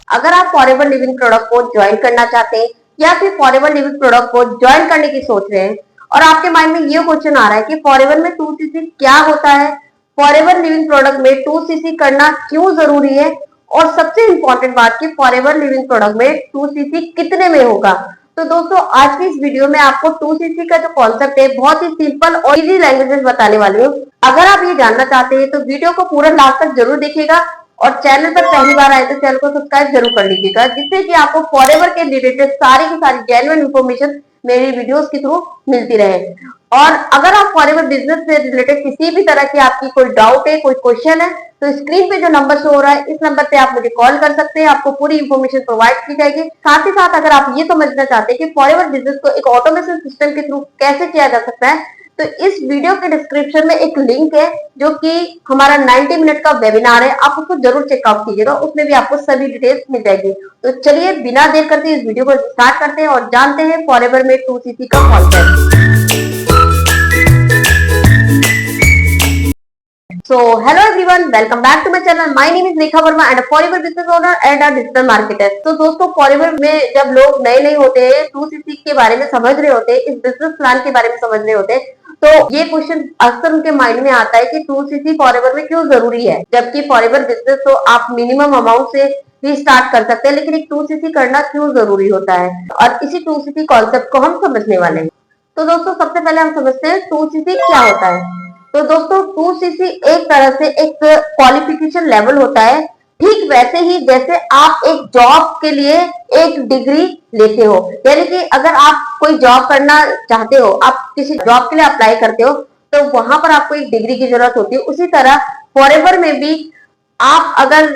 अगर आप forever living product को ज्वाइन करना चाहते हैं या फिर फॉरएवर लिविंग प्रोडक्ट को ज्वाइन करने की सोच रहे हैं और आपके माइंड में ये क्वेश्चन आ रहा है कि फॉरएवर में 2cc क्या होता है, फॉरएवर लिविंग प्रोडक्ट में 2cc करना क्यों जरूरी है, और सबसे इंपॉर्टेंट बात कि फॉरएवर लिविंग प्रोडक्ट में 2cc कितने में होगा। तो दोस्तों आज की इस वीडियो में आपको 2cc का जो कॉन्सेप्ट है बहुत ही सिंपल और इजी लैंग्वेज में बताने वाली हूँ। अगर आप ये जानना चाहते हैं तो वीडियो को पूरा लास्ट तक जरूर देखिएगा और चैनल पर पहली बार आए तो चैनल को सब्सक्राइब जरूर कर लीजिएगा, जिससे कि आपको फॉरएवर के रिलेटेड सारी की सारी जेन्युइन इन्फॉर्मेशन मेरी वीडियोस के थ्रू मिलती रहे। और अगर आप फॉरएवर बिजनेस से रिलेटेड किसी भी तरह की आपकी कोई डाउट है, कोई क्वेश्चन है, तो स्क्रीन पे जो नंबर शो हो रहा है इस नंबर पे आप मुझे कॉल कर सकते हैं, आपको पूरी इन्फॉर्मेशन प्रोवाइड की जाएगी। साथ ही साथ अगर आप ये समझना चाहते हैं कि फॉरएवर बिजनेस को एक ऑटोमेशन सिस्टम के थ्रू कैसे किया जा सकता है, तो इस वीडियो के डिस्क्रिप्शन में एक लिंक है जो कि हमारा 90 मिनट का वेबिनार है, आप उसको जरूर चेकआउट कीजिएगा, उसमें भी आपको सभी डिटेल्स मिल जाएगी। तो चलिए बिना देर करते इस वीडियो को स्टार्ट करते हैं और जानते हैं फॉरएवर में 2cc का concept. So hello everyone, welcome back to my channel. My name is Rekha Verma and a forever business owner and a digital marketer. तो दोस्तों फॉरएवर में जब लोग नए होते हैं, 2cc के बारे में समझ रहे होते हैं, इस बिजनेस प्लान के बारे में समझ रहे होते हैं, तो ये क्वेश्चन अक्सर उनके माइंड में आता है कि 2cc फॉरएवर में क्यों जरूरी है, जबकि फॉरएवर बिजनेस तो आप मिनिमम अमाउंट से भी स्टार्ट कर सकते हैं, लेकिन एक 2cc करना क्यों जरूरी होता है, और इसी 2cc कॉन्सेप्ट को हम समझने वाले हैं। तो दोस्तों सबसे पहले हम समझते हैं 2cc क्या होता है। तो दोस्तों 2cc एक तरह से एक क्वालिफिकेशन लेवल होता है, ठीक वैसे ही जैसे आप एक जॉब के लिए एक डिग्री लेते हो, यानी कि अगर आप कोई जॉब करना चाहते हो, आप किसी जॉब के लिए अप्लाई करते हो, तो वहां पर आपको एक डिग्री की जरूरत होती है। उसी तरह फॉरएवर में भी आप अगर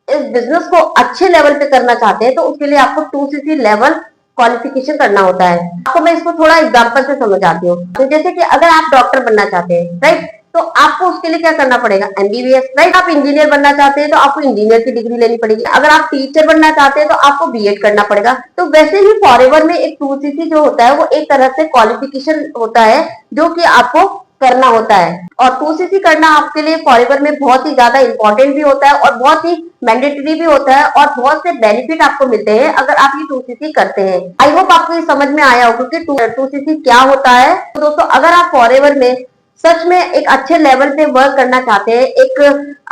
इस बिजनेस को अच्छे लेवल पे करना चाहते हैं तो उसके लिए आपको 2cc लेवल क्वालिफिकेशन करना होता है। आपको मैं इसको थोड़ा एग्जांपल से समझाती हूँ। तो जैसे कि अगर आप डॉक्टर बनना चाहते हैं, राइट, तो आपको उसके लिए क्या करना पड़ेगा, एमबीबीएस, राइट। आप इंजीनियर बनना चाहते हैं तो आपको इंजीनियर की डिग्री लेनी पड़ेगी। अगर आप टीचर बनना चाहते हैं तो आपको बीएड करना पड़ेगा। तो वैसे ही फॉरएवर में एक 2cc जो होता है वो एक तरह से क्वालिफिकेशन होता है जो कि आपको करना होता है, और 2cc करना आपके लिए फॉरएवर में बहुत ही ज्यादा इंपॉर्टेंट भी होता है और बहुत ही मैंडेटरी भी होता है, और बहुत से बेनिफिट आपको मिलते हैं अगर आप ये 2cc करते हैं। आई होप आपको ये समझ में आया होगा कि 2cc क्या होता है। तो दोस्तों अगर आप फॉरएवर में सच में एक अच्छे लेवल पे वर्क करना चाहते हैं, एक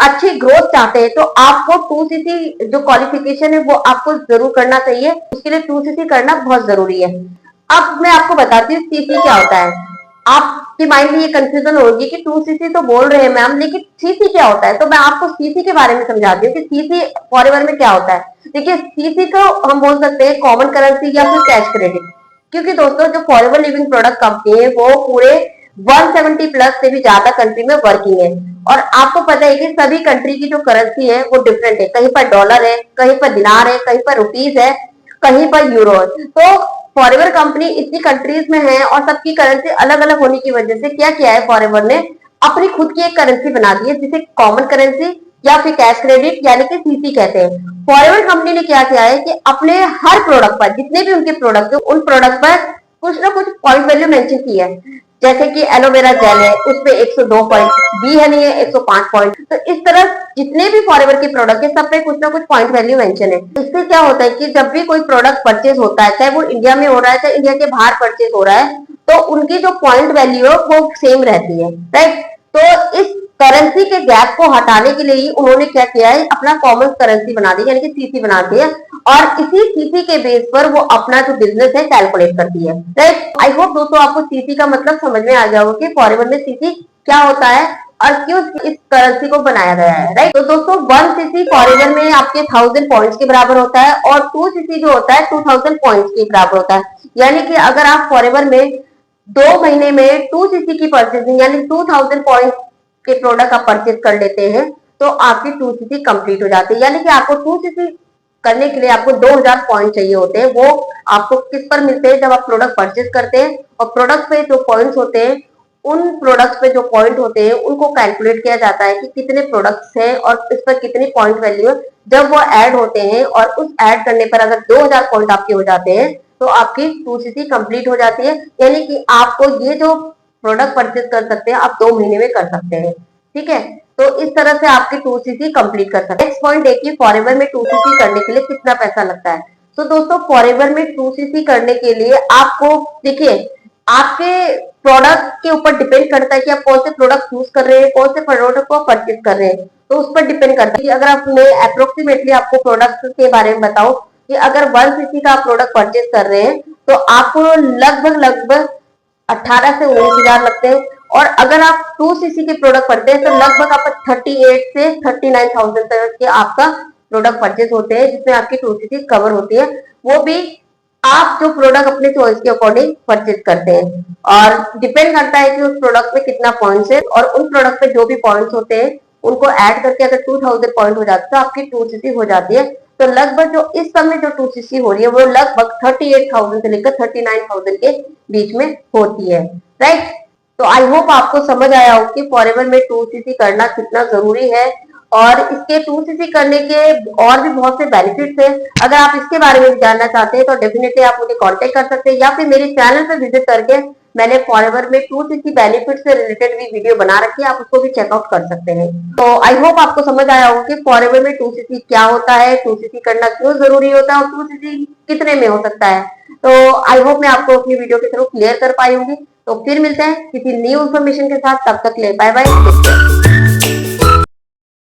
अच्छी ग्रोथ चाहते हैं, तो आपको 2cc जो क्वालिफिकेशन है वो आपको जरूर करना चाहिए। उसके लिए 2cc करना बहुत जरूरी है। अब मैं आपको बताती हूँ cc क्या होता है। आपके माइंड में ये कंफ्यूजन होगी कि 2cc तो बोल रहे हैं मैम, लेकिन cc क्या होता है। तो मैं आपको cc के बारे में समझाती हूँ कि cc फॉरएवर में क्या होता है। देखिए cc को हम बोल सकते हैं कॉमन करेंसी या फिर कैश क्रेडिट, क्योंकि दोस्तों जो फॉरएवर लिविंग प्रोडक्ट कंपनी है वो पूरे 170 प्लस से भी ज्यादा कंट्री में वर्किंग है, और आपको पता है कि सभी कंट्री की जो करेंसी है वो डिफरेंट है। कहीं पर डॉलर है, कहीं पर दिनार है, कहीं पर रुपीज है, कहीं पर यूरो है। तो फॉरएवर कंपनी इतनी कंट्रीज में है और सबकी करेंसी अलग अलग होने की वजह से क्या किया है, फॉरएवर ने अपनी खुद की एक करेंसी बना दी है जिसे कॉमन करेंसी या फिर कैश क्रेडिट यानी कि सीसी कहते हैं। फॉरएवर कंपनी ने क्या किया है कि अपने हर प्रोडक्ट पर, जितने भी उनके प्रोडक्ट है, उन प्रोडक्ट पर कुछ ना कुछ पॉइंट वैल्यू मेंशन की है। जैसे कि एलोवेरा जेल है, उस पे 102 पॉइंट, बी हनी है 105 पॉइंट। तो इस तरह जितने भी फॉरएवर के प्रोडक्ट है सब पे कुछ ना कुछ पॉइंट वैल्यू मेंशन है। इससे क्या होता है कि जब भी कोई प्रोडक्ट परचेज होता है, चाहे वो इंडिया में हो रहा है चाहे इंडिया के बाहर परचेज हो रहा है, तो उनकी जो पॉइंट वैल्यू है वो सेम रहती है, राइट। तो इस करेंसी के गैप को हटाने के लिए ही उन्होंने क्या किया है, अपना कॉमन करेंसी बना दी, यानी कि सीसी बना दी है, और इसी सीसी के बेस पर वो अपना जो बिजनेस है कैलकुलेट करती है, राइट। आई होप दोस्तों आपको सीसी का मतलब समझ में आ गया होगा कि फॉरएवर में सीसी क्या होता है और क्यों इस करेंसी को बनाया गया है, राइट। तो दोस्तों 1cc फॉरएवर में आपके 1000 पॉइंट्स के बराबर होता है, और 2cc जो होता है 2000 पॉइंट्स के बराबर होता है। यानी कि अगर आप फॉरएवर में 2 महीने में 2cc की परचेसिंग यानी 2000 पॉइंट के प्रोडक्ट आप परचेज कर लेते हैं तो आपकी 2cc कंप्लीट हो जाती है। यानी कि आपको 2cc करने के लिए आपको 2000 पॉइंट चाहिए होते हैं। वो आपको किस पर मिलते हैं, जब आप प्रोडक्ट परचेज करते हैं, और प्रोडक्ट पे जो पॉइंट्स होते हैं, उन प्रोडक्ट्स पे जो पॉइंट होते हैं उनको कैलकुलेट किया जाता है कि कितने प्रोडक्ट्स हैं और इस पर कितनी पॉइंट वैल्यू है। जब वो ऐड होते हैं और उस ऐड करने पर अगर 2000 पॉइंट आपके हो जाते हैं तो आपकी 2cc कंप्लीट हो जाती है। यानी कि आपको ये जो प्रोडक्ट परचेज कर सकते हैं आप 2 महीने में कर सकते हैं, ठीक है। तो इस तरह से आपके 2cc कंप्लीट कर सकते हैं। नेक्स्ट पॉइंट देखिए, फॉरएवर में 2cc करने के लिए कितना पैसा लगता है। तो दोस्तों फॉरएवर में 2cc करने के लिए आपको देखिए, आपके प्रोडक्ट के ऊपर डिपेंड करता है कि आप कौन से प्रोडक्ट यूज कर रहे हैं, कौन से प्रोडक्ट को परचेज कर रहे हैं, तो उस पर डिपेंड करता है। अगर आप मैं अप्रोक्सीमेटली आपको प्रोडक्ट के बारे में बताऊं कि अगर 1cc का आप प्रोडक्ट परचेज कर रहे हैं तो आपको लगभग लगभग 18 से 19,000 लगते हैं, और अगर आप 2cc के प्रोडक्ट पढ़ते हैं तो लगभग आपका 38 से 39,000 तक के आपका प्रोडक्ट परचेज होते हैं, जिसमें आपकी 2cc कवर होती है। वो भी आप जो प्रोडक्ट अपने चॉइस के अकॉर्डिंग परचेज करते हैं, और डिपेंड करता है कि उस प्रोडक्ट में कितना पॉइंट्स है, और उन प्रोडक्ट पे जो भी पॉइंट्स होते हैं उनको ऐड करके अगर 2000 पॉइंट हो जाते हैं तो आपकी 2cc हो जाती है। तो लगभग जो इस समय जो 2cc हो रही है वो लगभग 38,000 से लेकर 39,000 के बीच में होती है, राइट। तो आई होप आपको समझ आया हो कि फॉरएवर में 2cc करना कितना जरूरी है, और इसके 2cc करने के और भी बहुत से बेनिफिट्स हैं। अगर आप इसके बारे में जानना चाहते हैं तो डेफिनेटली आप मुझे कांटेक्ट कर सकते हैं, या फिर मेरे चैनल पर विजिट करके मैंने फॉरएवर में 2cc बेनिफिट से रिलेटेड भी वीडियो बना रखी है, आप उसको भी चेकआउट कर सकते हैं। तो आई होप आपको समझ आया होगा कि फॉरएवर में 2cc क्या होता है, 2cc करना क्यों जरूरी होता है, और 2cc कितने में हो सकता है। तो आई होप मैं आपको अपनी वीडियो के थ्रू क्लियर कर पाई होंगी। तो फिर मिलते हैं किसी न्यू इन्फॉर्मेशन के साथ, तब तक ले बाय बाय।